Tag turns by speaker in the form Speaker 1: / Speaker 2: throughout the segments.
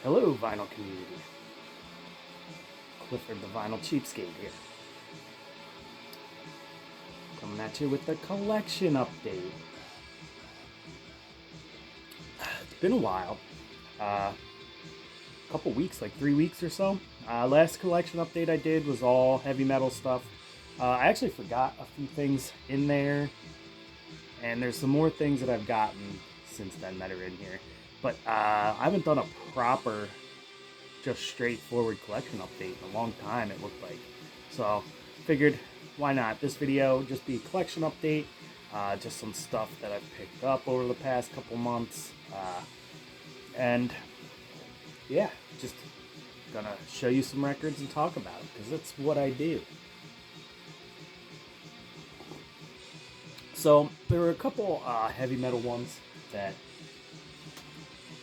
Speaker 1: Hello, vinyl community. Clifford the Vinyl Cheapskate here. Coming at you with the collection update. It's been a while. A couple weeks, like 3 weeks or so. Last collection update I did was all heavy metal stuff. I actually forgot a few things in there. And there's some more things that I've gotten since then that are in here. But I haven't done a proper, just straightforward collection update in a long time, it looked like. So figured, why not? This video just be a collection update, just some stuff that I've picked up over the past couple months. And yeah, just gonna show you some records and talk about it, because that's what I do. So there were a couple heavy metal ones that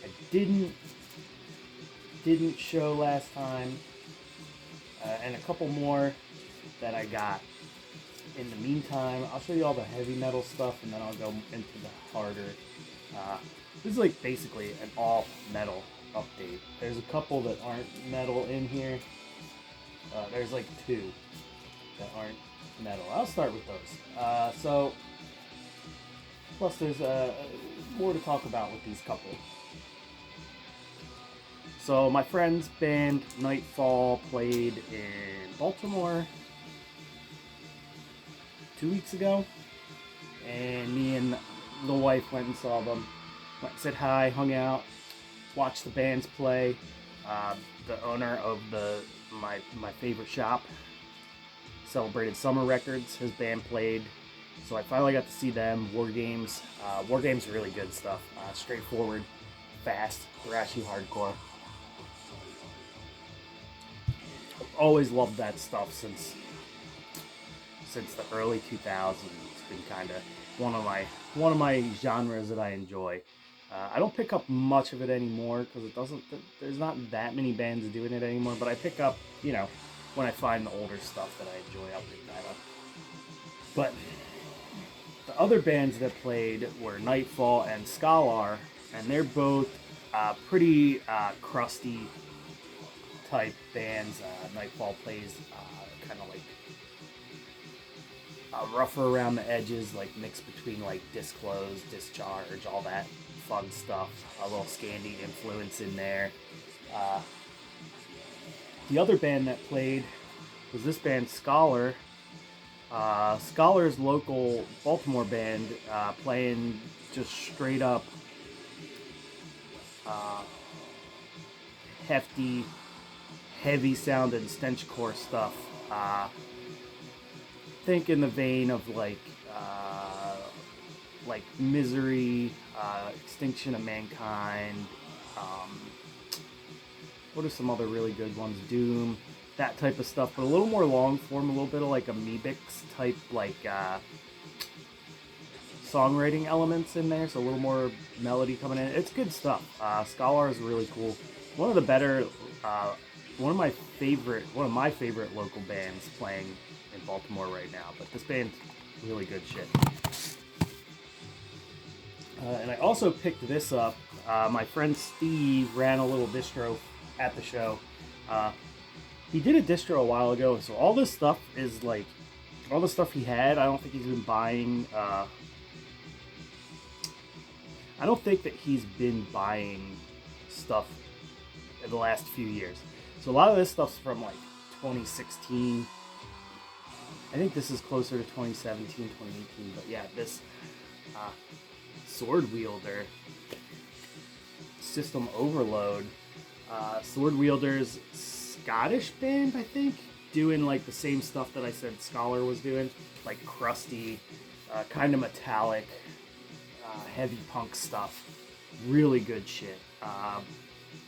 Speaker 1: I didn't show last time, and a couple more that I got in the meantime. I'll show you all the heavy metal stuff, and then I'll go into the harder. This is like basically an all metal update. There's a couple that aren't metal in here. There's like two that aren't metal. I'll start with those. Plus there's more to talk about with these couple. So my friend's band Nightfall played in Baltimore 2 weeks ago, and me and the wife went and saw them. Went, said hi, hung out, watched the bands play. The owner of my favorite shop, Celebrated Summer Records, his band played. So I finally got to see them. War Games. War Games are really good stuff. Straightforward, fast, thrashy hardcore. Always loved that stuff since the early 2000s. It's been kind of one of my genres that I enjoy. I don't pick up much of it anymore because there's not that many bands doing it anymore. But I pick up, when I find the older stuff that I enjoy, I'll pick that up. But the other bands that played were Nightfall and Skallar, and they're both pretty crusty type bands. Nightfall plays kind of like rougher around the edges, like mixed between like Disclose, Discharge, all that fun stuff. A little Scandi influence in there. The other band that played was this band, Skallar. Skallar's local Baltimore band, playing just straight up hefty, heavy sounding stenchcore stuff. Think in the vein of like Misery, Extinction of Mankind. What are some other really good ones? Doom, that type of stuff, but a little more long form, a little bit of like Amoebics type, like songwriting elements in there, so a little more melody coming in. It's good stuff. Skallar is really cool. One of the better, one of my favorite local bands playing in Baltimore right now. But this band's really good shit. And I also picked this up. My friend Steve ran a little distro at the show. He did a distro a while ago, so all this stuff is like, all the stuff he had, I don't think he's been buying, I don't think that he's been buying stuff in the last few years. So a lot of this stuff's from like 2016. I think this is closer to 2017, 2018, but yeah, this Swordwielder, System Overload. Swordwielder's Scottish band, I think, doing like the same stuff that I said Skallar was doing, like crusty, kind of metallic, heavy punk stuff. Really good shit.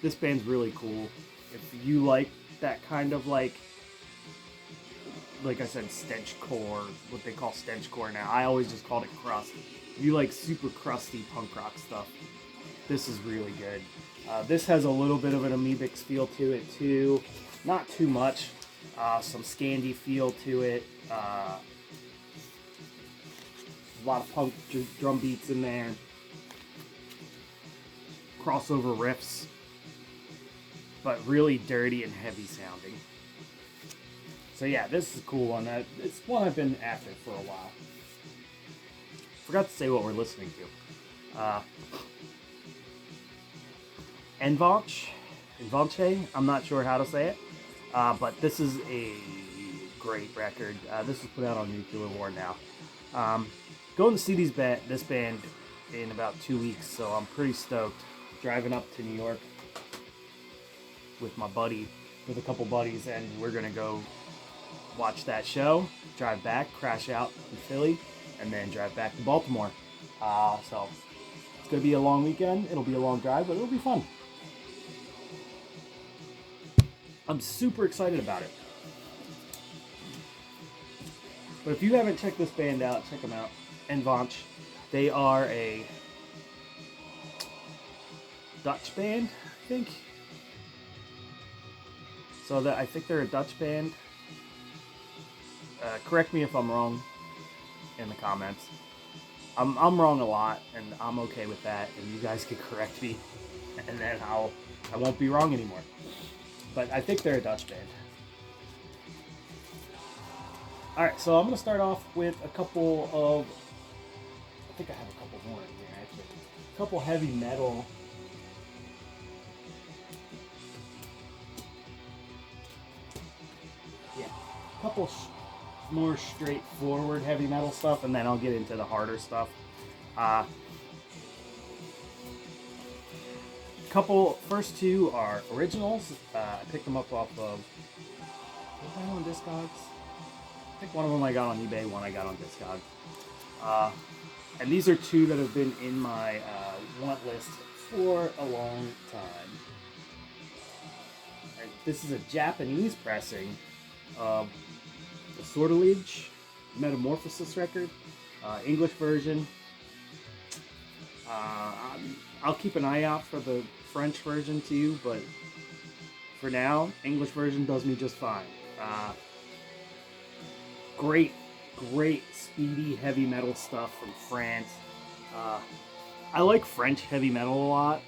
Speaker 1: This band's really cool. If you like that kind of like I said, stenchcore, what they call stenchcore now. I always just called it crust. If you like super crusty punk rock stuff, this is really good. This has a little bit of an Amoebics feel to it too. Not too much. Some Scandi feel to it. A lot of punk drum beats in there. Crossover riffs. but really dirty and heavy sounding. So yeah, this is a cool one. It's one I've been after for a while. Forgot to say what we're listening to. Envanche, I'm not sure how to say it, but this is a great record. This was put out on Nuclear War now. Going to see this band in about 2 weeks, so I'm pretty stoked. Driving up to New York with a couple buddies, and we're gonna go watch that show, drive back, crash out in Philly, and then drive back to Baltimore. So it's gonna be a long weekend. It'll be a long drive, but it'll be fun. I'm super excited about it. But if you haven't checked this band out, check them out. Envanche. They are a Dutch band, I think. So I think they're a Dutch band. Correct me if I'm wrong in the comments. I'm wrong a lot, and I'm okay with that. And you guys can correct me, and then I won't be wrong anymore. But I think they're a Dutch band. Alright, so I'm going to start off with a couple of... I think I have a couple more in here, actually. A couple heavy metal... Yeah, a couple more straightforward heavy metal stuff, and then I'll get into the harder stuff. First two are originals. I picked them up off of... What the hell on Discogs? I think one of them I got on eBay, one I got on Discogs. And these are two that have been in my want list for a long time. And this is a Japanese pressing of the Sortelige Metamorphosis record, English version. I'll keep an eye out for the French version too, but for now, English version does me just fine. Great speedy heavy metal stuff from France. I like French heavy metal a lot,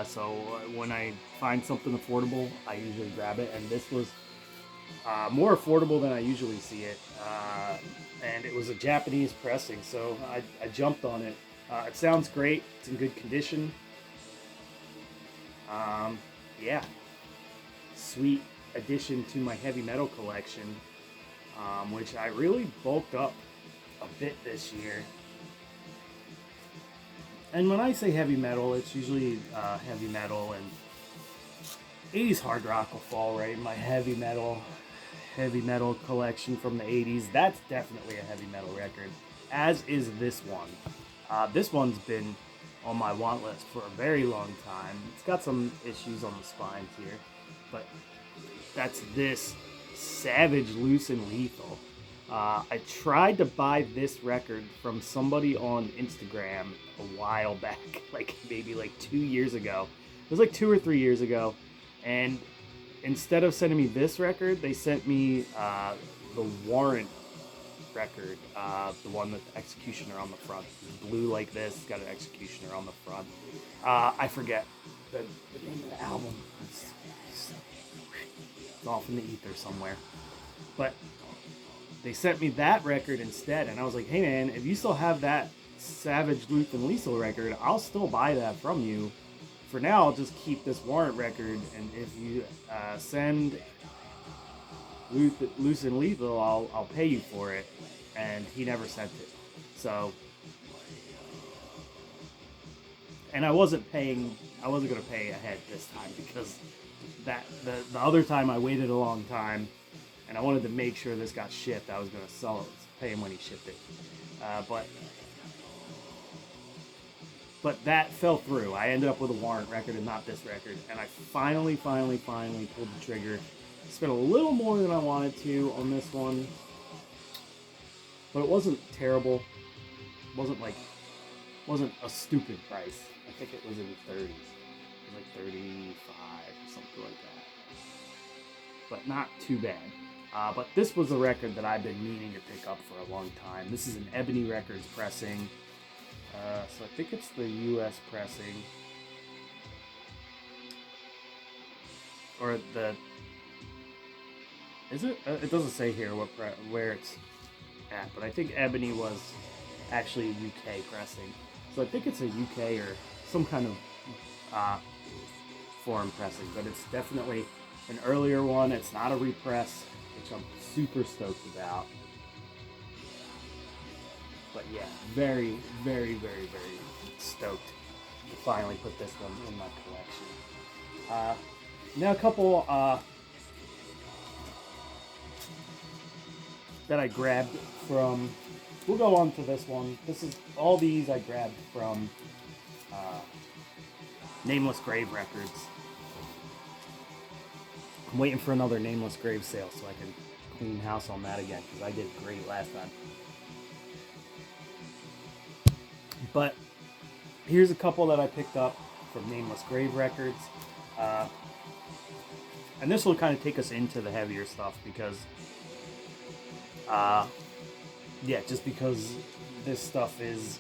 Speaker 1: so when I find something affordable, I usually grab it, and this was more affordable than I usually see it, and it was a Japanese pressing, so I jumped on it. It sounds great. It's in good condition. Yeah, sweet addition to my heavy metal collection, which I really bulked up a bit this year. And when I say heavy metal, it's usually heavy metal, and 80s hard rock will fall right in my heavy metal collection from the 80s. That's definitely a heavy metal record, as is this one. This one's been on my want list for a very long time. It's got some issues on the spines here, but that's this Savage, Loose, and Lethal. I tried to buy this record from somebody on Instagram a while back, maybe 2 years ago. It was 2 or 3 years ago, and instead of sending me this record, they sent me the Warrant record, the one with the Executioner on the front. It's blue like this, it's got an Executioner on the front. I forget the name of the album. It's off in the ether somewhere. But they sent me that record instead, and I was like, hey man, if you still have that Savage, Loose, and Lethal record, I'll still buy that from you. For now, I'll just keep this Warrant record, and if you send Loose and Lethal, I'll pay you for it. And he never sent it. So, and I wasn't going to pay ahead this time, because the other time I waited a long time, and I wanted to make sure this got shipped. I was going to pay him when he shipped it. But that fell through. I ended up with a Warrant record and not this record. And I finally pulled the trigger. Spent a little more than I wanted to on this one. But it wasn't terrible. It wasn't a stupid price. I think it was in the 30s. It was 35 or something like that. But not too bad. But this was a record that I've been meaning to pick up for a long time. This is an Ebony Records pressing. So I think it's the US pressing. or the, is it? It doesn't say here where it's at, but I think ebony was actually UK pressing. So I think it's a UK or some kind of foreign pressing, but it's definitely an earlier one. It's not a repress, which I'm super stoked about. But yeah, very, very, very, very stoked to finally put this one in my collection. Now a couple that I grabbed from, we'll go on to this one. This is, all these I grabbed from Nameless Grave Records. I'm waiting for another Nameless Grave sale so I can clean house on that again, because I did great last time. But here's a couple that I picked up from Nameless Grave Records. And this will kind of take us into the heavier stuff because, yeah, just because this stuff is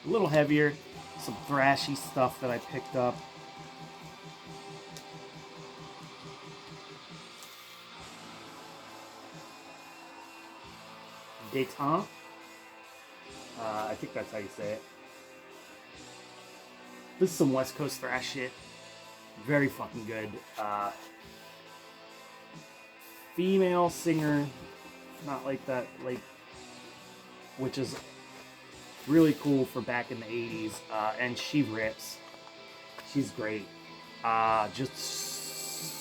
Speaker 1: a little heavier. Some thrashy stuff that I picked up. Detente. I think that's how you say it. This is some West Coast thrash shit. Very fucking good. Female singer, not like that, like, which is really cool for back in the 80s. And she rips. She's great. Just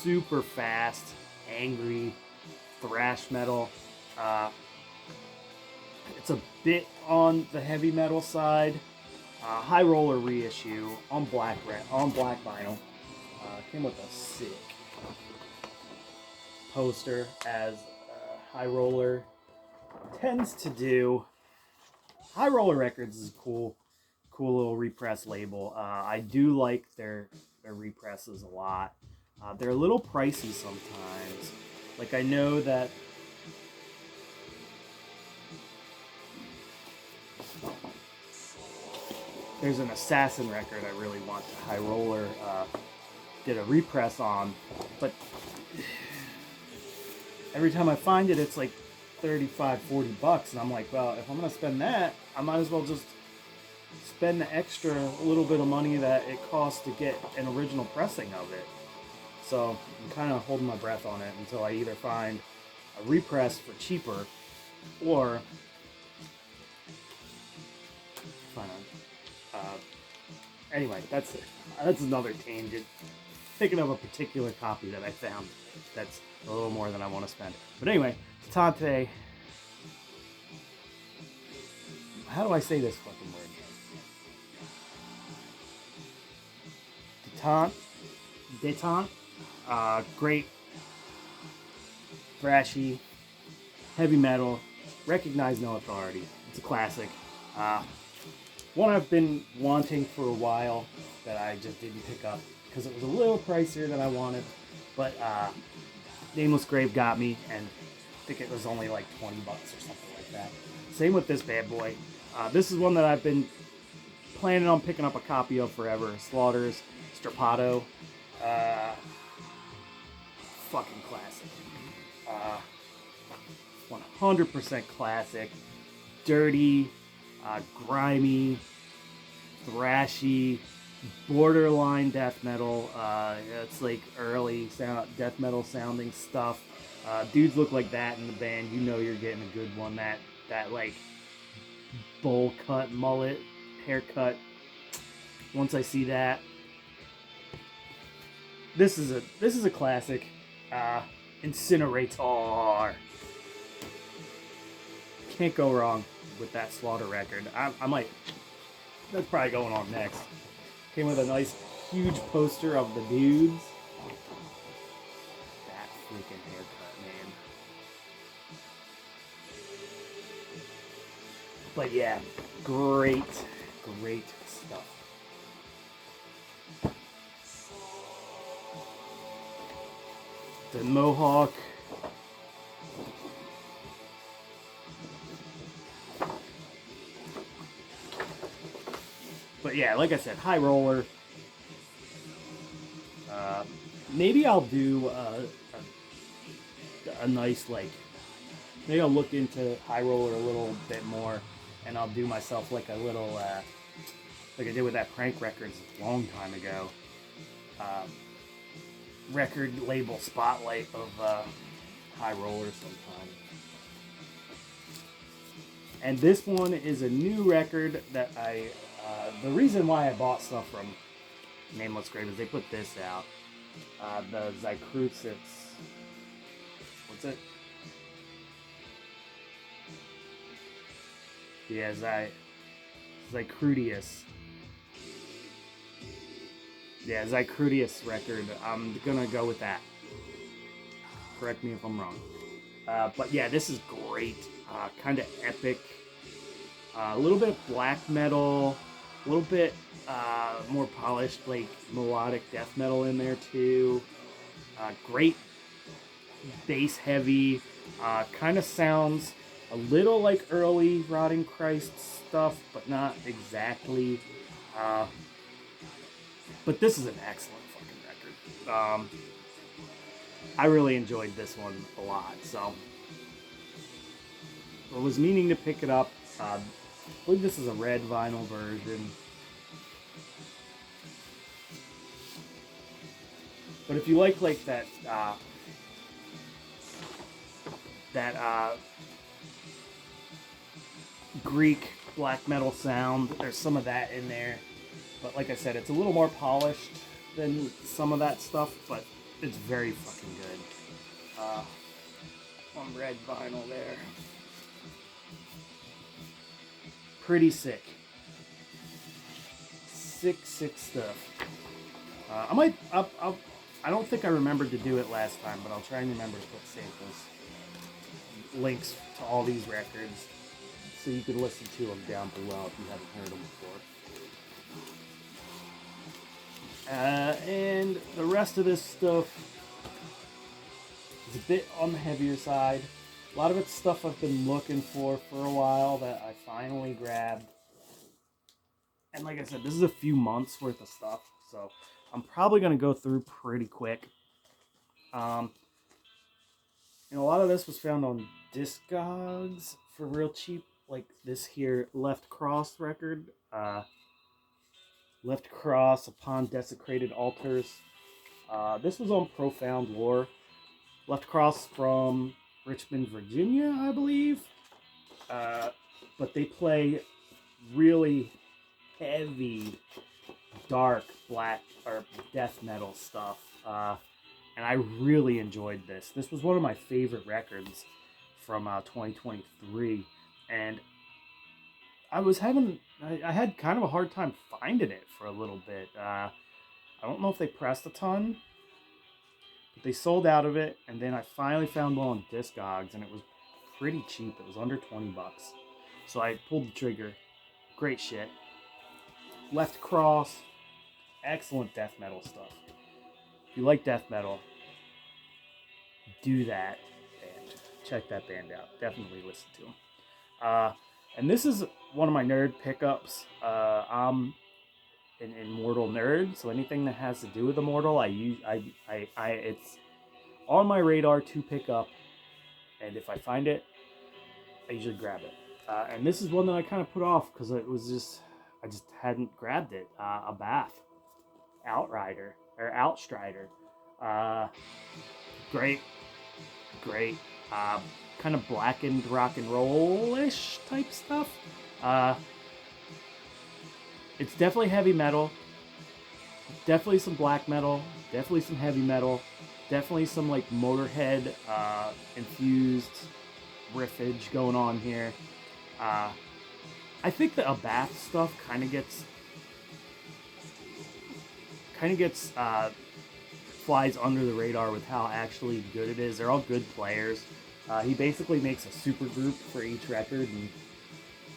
Speaker 1: super fast, angry thrash metal. It's a bit on the heavy metal side. High roller reissue on black vinyl. Came with a sick poster, as High Roller tends to do. High Roller Records is a cool little repress label. I do like their represses a lot. They're a little pricey sometimes. Like, I know that there's an Assassin record I really want the High Roller did a repress on, but every time I find it, it's like 35, 40 bucks, and I'm like, well, if I'm gonna spend that, I might as well just spend the extra little bit of money that it costs to get an original pressing of it. So I'm kind of holding my breath on it until I either find a repress for cheaper or find anyway, that's another tangent. Thinking of a particular copy that I found that's a little more than I want to spend. But anyway, Detente. How do I say this fucking word? Detente. Great, thrashy, heavy metal. Recognize no authority. It's a classic. One I've been wanting for a while that I just didn't pick up because it was a little pricier than I wanted, but Nameless Grave got me, and I think it was only like 20 bucks or something like that. Same with this bad boy. This is one that I've been planning on picking up a copy of forever. Slaughter's Strapato. Fucking classic. 100% classic. Dirty, grimy, thrashy, borderline death metal. It's like early death metal sounding stuff. Dudes look like that in the band. You know you're getting a good one. That like bowl cut, mullet, haircut. Once I see that, this is a classic. Incinerator. Can't go wrong with that Slaughter record. I might. That's probably going on next. Came with a nice, huge poster of the dudes. That freaking haircut, man. But yeah, great stuff. The Mohawk. But yeah, like I said, High Roller. Maybe I'll do a nice, like, maybe I'll look into High Roller a little bit more, and I'll do myself like a little, like I did with that Prank Records a long time ago, record label spotlight of High Roller sometime. And this one is a new record that the reason why I bought stuff from Nameless Grave is they put this out. The Zeicrydeus. What's it? Yeah, Zeicrydeus. Yeah, Zeicrydeus record. I'm gonna go with that. Correct me if I'm wrong. But yeah, this is great. Kind of epic. A little bit of black metal. A little bit more polished, like melodic death metal in there too. Great bass heavy. Kind of sounds a little like early Rotting Christ stuff, but not exactly. But this is an excellent fucking record. I really enjoyed this one a lot, so I was meaning to pick it up. I believe this is a red vinyl version. But if you like that Greek black metal sound, there's some of that in there. But like I said, it's a little more polished than some of that stuff, but it's very fucking good. On red vinyl there. Pretty sick. Sick stuff. I don't think I remembered to do it last time, but I'll try and remember to put samples, links to all these records, so you can listen to them down below if you haven't heard them before. And the rest of this stuff is a bit on the heavier side. A lot of it's stuff I've been looking for a while that I finally grabbed. And like I said, this is a few months worth of stuff, so I'm probably going to go through pretty quick. A lot of this was found on Discogs for real cheap, like this here Left Cross record. Left Cross Upon Desecrated Altars. This was on Profound Lore. Left Cross from Richmond, Virginia, I believe. But they play really heavy, dark, black, or death metal stuff. And I really enjoyed this. This was one of my favorite records from 2023. And I had kind of a hard time finding it for a little bit. I don't know if they pressed a ton, but they sold out of it. And then I finally found one on Discogs, and it was pretty cheap. It was under 20 bucks. So I pulled the trigger. Great shit. Left Cross. Excellent death metal stuff. If you like death metal, do that band. Check that band out. Definitely listen to them. And this is one of my nerd pickups. I'm an Immortal nerd, so anything that has to do with Immortal, it's on my radar to pick up. And if I find it, I usually grab it. And this is one that I kind of put off because I just hadn't grabbed it. Abbath, Outrider or Outstrider. Great. Kind of blackened rock and roll-ish type stuff. It's definitely heavy metal. Definitely some black metal. Definitely some heavy metal. Definitely some like Motorhead infused riffage going on here. I think the Abbath stuff kind of gets flies under the radar with how actually good it is. They're all good players. He basically makes a super group for each record and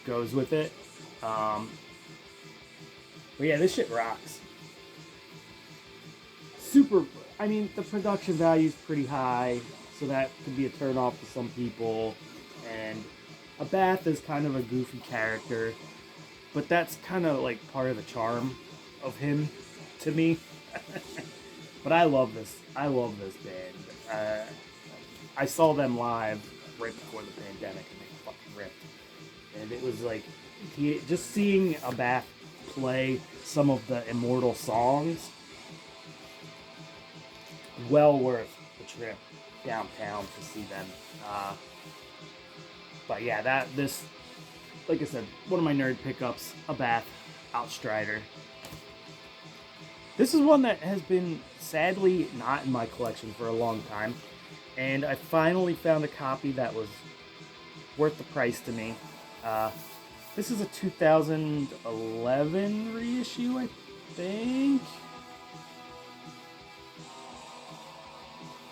Speaker 1: goes with it. But yeah, this shit rocks. The production value is pretty high, so that could be a turn off to some people. And Abbath is kind of a goofy character, but that's kind of like part of the charm of him to me. But I love this. I love this band. I saw them live right before the pandemic, and they fucking ripped. And it was like, just seeing Abbath play some of the Immortal songs, well worth the trip downtown to see them. But yeah, this, like I said, one of my nerd pickups, Abbath Outstrider. This is one that has been sadly not in my collection for a long time, and I finally found a copy that was worth the price to me. This is a 2011 reissue, I think.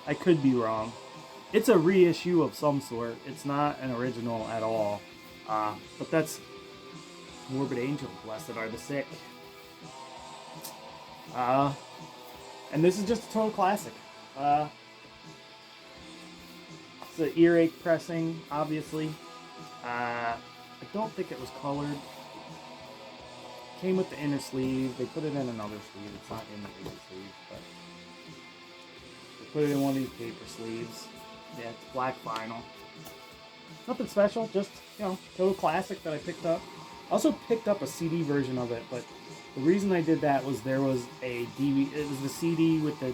Speaker 1: I could be wrong. It's a reissue of some sort. It's not an original at all. But that's Morbid Angel, Blessed Are the Sick. And this is just a total classic. It's an earache pressing, obviously. I don't think it was colored. Came with the inner sleeve. They put it in another sleeve. It's not in the inner sleeve, but they put it in one of these paper sleeves. Yeah, it's black vinyl. Nothing special, just, total classic that I picked up. I also picked up a CD version of it, but the reason I did that was there was a DVD, it was the CD with the,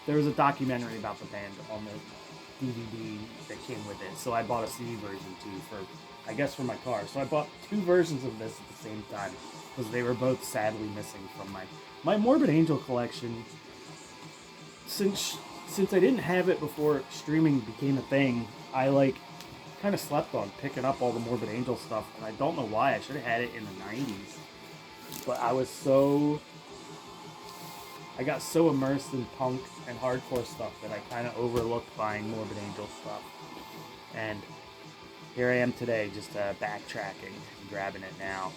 Speaker 1: there was a documentary about the band on the DVD that came with it, so I bought a CD version too for my car. So I bought two versions of this at the same time, because they were both sadly missing from my Morbid Angel collection. Since I didn't have it before streaming became a thing, I kind of slept on picking up all the Morbid Angel stuff, and I don't know why. I should have had it in the 90s. But I got so immersed in punk and hardcore stuff that I kind of overlooked buying Morbid Angel stuff. And here I am today, just backtracking and grabbing it now.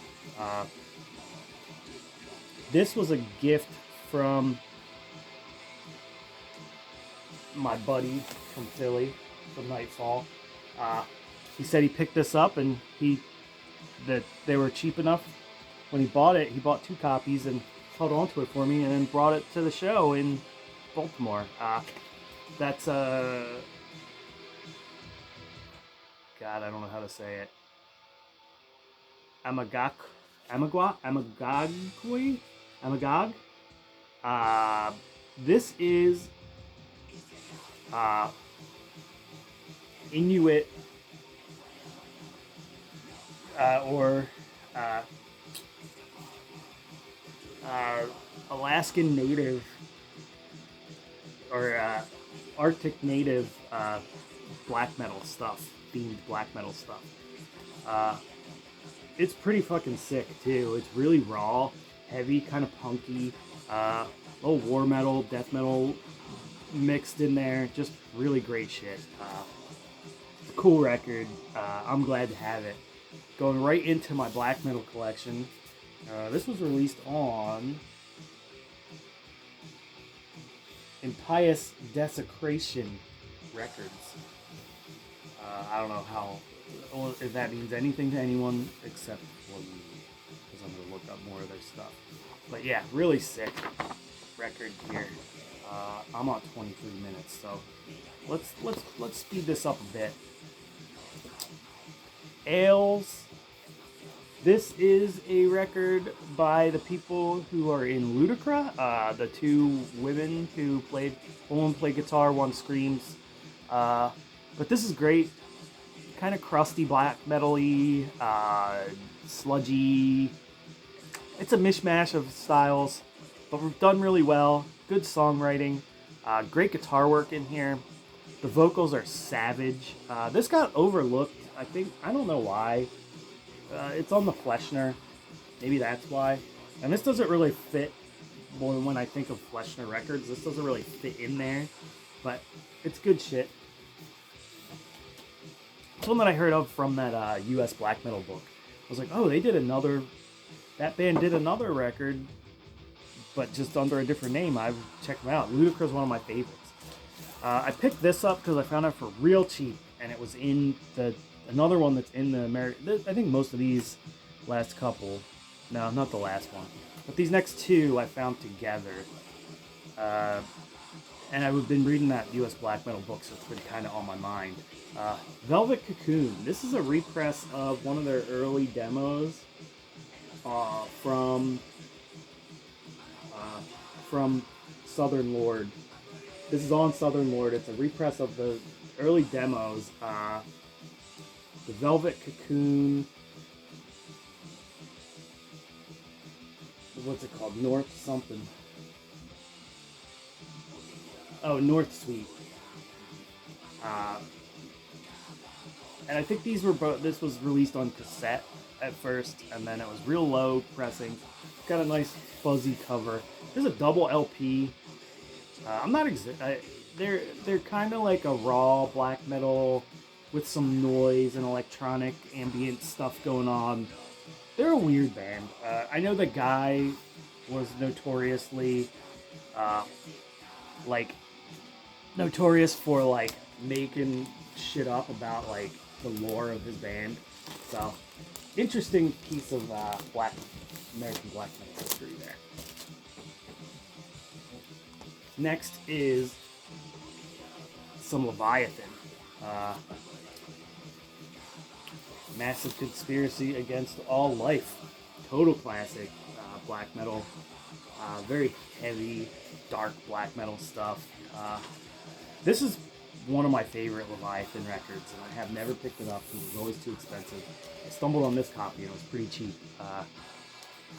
Speaker 1: This was a gift from my buddy from Philly, from Nightfall. He said he picked this up and that they were cheap enough. When he bought it, he bought 2 copies and held on to it for me and then brought it to the show in Baltimore. That's God, I don't know how to say it. Amaguq. This is Inuit or Alaskan Native or Arctic Native black metal stuff, themed black metal stuff. It's pretty fucking sick too. It's really raw, heavy, kind of punky, little war metal, death metal mixed in there. Just really great shit. It's a cool record. I'm glad to have it. Going right into my black metal collection. This was released on Impious Desecration Records. I don't know if that means anything to anyone except for me, because I'm gonna look up more of their stuff. But yeah, really sick record here. I'm on 23 minutes, so let's speed this up a bit. Ales. This is a record by the people who are in Ludicra, the 2 women who played. One played guitar, one screams. But this is great. Kind of crusty black metal-y, sludgy. It's a mishmash of styles, but we've done really well. Good songwriting, great guitar work in here. The vocals are savage. This got overlooked, I think. I don't know why. It's on the Fleshner. Maybe that's why. And this doesn't really fit when I think of Fleshner records. This doesn't really fit in there, but it's good shit. It's one that I heard of from that US black metal book. I was like, oh, that band did another record, but just under a different name. I would check them out. Ludicra is one of my favorites. I picked this up because I found it for real cheap, and it was in another one that's in the American. I think most of these last couple, no, not the last one, but these next 2 I found together. And I've been reading that U.S. black metal book, so it's been kind of on my mind. Velvet Cocoon. This is a repress of one of their early demos from Southern Lord. This is on Southern Lord. It's a repress of the early demos. The Velvet Cocoon. What's it called? North something. Oh, North Suite. And I think these were both. This was released on cassette at first, and then it was real low pressing. Got a nice fuzzy cover. There's a double LP. I'm not they're kind of like a raw black metal with some noise and electronic ambient stuff going on. They're a weird band. I know the guy was notoriously notorious for like making shit up about like the lore of his band. So interesting piece of American black metal history there. Next is some Leviathan. Massive Conspiracy Against All Life. Total classic black metal. Very heavy, dark black metal stuff. This is one of my favorite Leviathan records, and I have never picked it up because it was always too expensive. I stumbled on this copy and it was pretty cheap.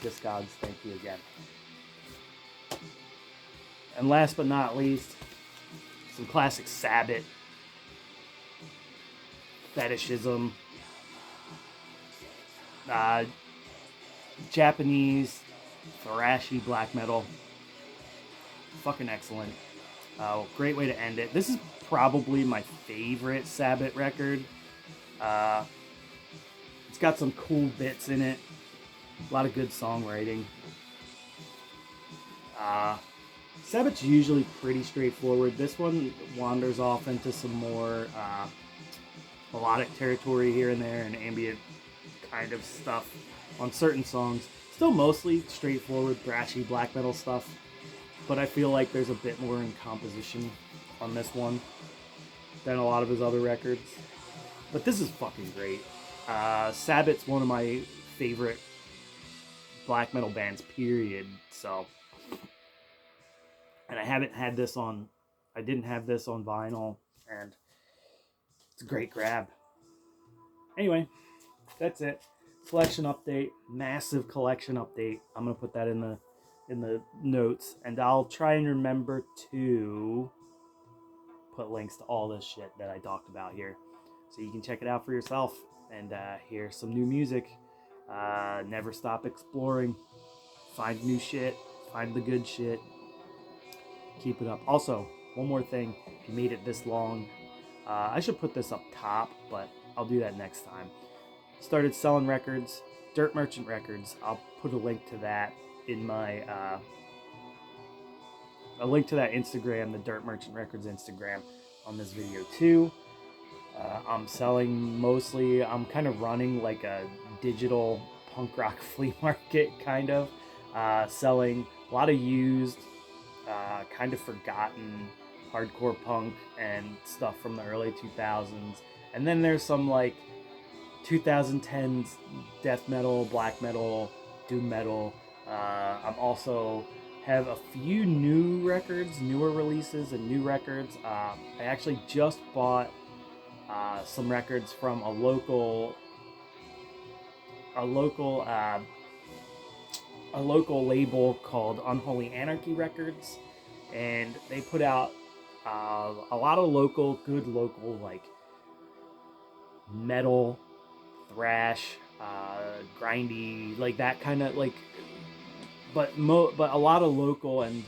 Speaker 1: Just gods, thank you again. And last but not least, some classic Sabbat, fetishism, Japanese, thrashy black metal. Fucking excellent. Great way to end it. This is probably my favorite Sabbat record. It's got some cool bits in it. A lot of good songwriting. Sabbat's usually pretty straightforward. This one wanders off into some more melodic territory here and there and ambient kind of stuff on certain songs. Still mostly straightforward, thrashy black metal stuff, but I feel like there's a bit more in composition on this one than a lot of his other records. But this is fucking great. Sabbat's one of my favorite black metal bands, period. So, and I didn't have this on vinyl, and it's a great grab. Anyway, that's it. Collection update, massive collection update. I'm gonna put that in the notes, and I'll try and remember to put links to all this shit that I talked about here, so you can check it out for yourself and hear some new music. Never stop exploring. Find new shit. Find the good shit. Keep it up. Also, one more thing. If you made it this long, I should put this up top, but I'll do that next time. Started selling records, Dirt Merchant Records. I'll put a link to that in my Instagram, the Dirt Merchant Records Instagram, on this video too. I'm selling mostly. I'm kind of running like a digital punk rock flea market, kind of selling a lot of used, kind of forgotten hardcore punk and stuff from the early 2000s, and then there's some like 2010s death metal, black metal, doom metal. I'm also have a few newer releases and new records. I actually just bought some records from a local label called Unholy Anarchy Records, and they put out a lot of good local like metal, thrash, grindy, like that kind of like, but a lot of local and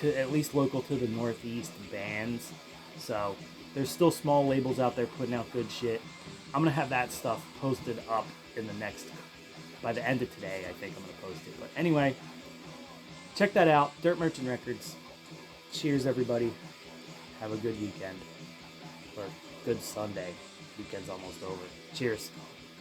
Speaker 1: at least local to the Northeast bands. So there's still small labels out there putting out good shit. I'm gonna have that stuff posted up by the end of today. I think I'm gonna post it. But anyway, check that out. Dirt Merchant Records. Cheers, everybody. Have a good weekend, or good Sunday. Weekend's almost over. Cheers.